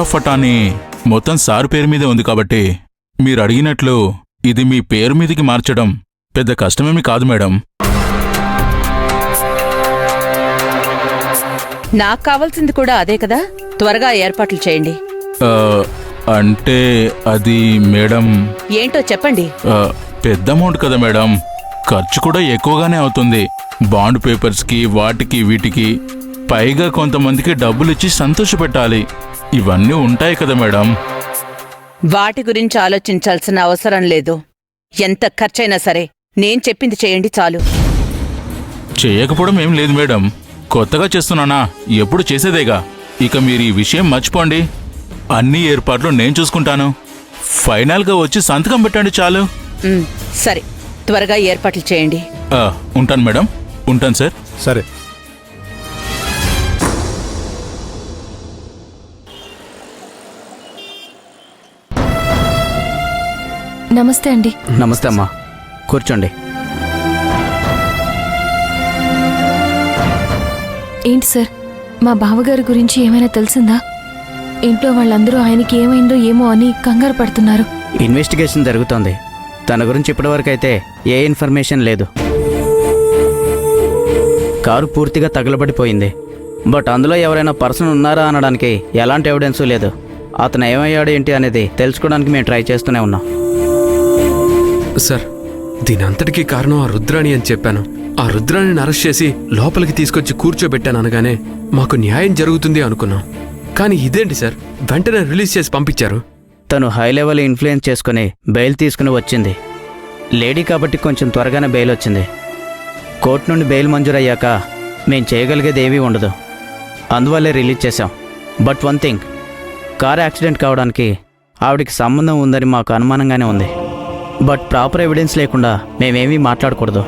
ఫటాఫట్ అని మొత్తం సార్ పేరు మీదే ఉంది కాబట్టి మీరు అడిగినట్లు ఇది మీ పేరు మీదికి మార్చడం పెద్ద కష్టమేమి కాదు మేడం. నాకు కావాల్సింది కూడా అదే కదా, త్వరగా ఏర్పాట్లు చేయండి. అంటే అది మేడం. ఏంటో చెప్పండి. పెద్ద అమౌంట్ కదా మేడం, ఖర్చు కూడా ఎక్కువగానే అవుతుంది. బాండ్ పేపర్స్కి వాటికి వీటికి పైగా కొంతమందికి డబ్బులిచ్చి సంతోషపెట్టాలి. ఇవన్నీ ఉంటాయి కదా మేడం. వాటి గురించి ఆలోచించాల్సిన అవసరం లేదు. ఎంత ఖర్చైనా సరే నేను చెప్పింది చేయండి చాలు. చేయకపోవడం ఏం లేదు మేడం, కొత్తగా చేస్తున్నానా, ఎప్పుడు చేసేదేగా. ఇక మీరు ఈ విషయం మర్చిపోండి. అన్ని ఏర్పాట్లు నేను చూసుకుంటాను. ఫైనల్గా వచ్చి సంతకం పెట్టండి చాలు. సరే, త్వరగా ఏర్పాట్లు చేయండి. ఉంటాను మేడం. ఉంటాను సార్. సరే. నమస్తే అండి. నమస్తే అమ్మా, కూర్చోండి. ఏంటి సార్, మా బావగారి గురించి ఏమైనా తెలిసిందా? ఇంట్లో వాళ్ళందరూ ఆయనకి ఏమైందో ఏమో అని కంగారు పడుతున్నారు. ఇన్వెస్టిగేషన్ జరుగుతోంది. తన గురించి ఇప్పటివరకైతే ఏ ఇన్ఫర్మేషన్ లేదు. కారు పూర్తిగా తగలబడిపోయింది. బట్ అందులో ఎవరైనా పర్సన్ ఉన్నారా అనడానికి ఎలాంటి ఎవిడెన్సు లేదు. అతను ఏమయ్యాడు ఏంటి అనేది తెలుసుకోవడానికి మేము ట్రై చేస్తూనే ఉన్నాం. సార్, దీని అంతటికీ కారణం ఆ రుద్రాణి అని చెప్పాను. ఆ రుద్రాణిని అరెస్ట్ చేసి లోపలికి తీసుకొచ్చి కూర్చోబెట్టాను అనగానే మాకు న్యాయం జరుగుతుంది అనుకున్నాం. కానీ ఇదేంటి సార్, వెంటనే రిలీజ్ చేసి పంపించారు. తను హై లెవెల్ ఇన్ఫ్లుయెన్స్ చేసుకుని బెయిల్ తీసుకుని వచ్చింది. లేడీ కాబట్టి కొంచెం త్వరగానే బెయిల్ వచ్చింది. కోర్టు నుండి బెయిల్ మంజూరయ్యాక మేం చేయగలిగేది ఏమీ ఉండదు. అందువల్లే రిలీజ్ చేశాం. But one thing, car accident కావడానికి ఆవిడికి సంబంధం ఉందని మాకు అనుమానంగానే ఉంది. బట్ ప్రాపర్ ఎవిడెన్స్ లేకుండా మేమేమీ మాట్లాడకూడదు.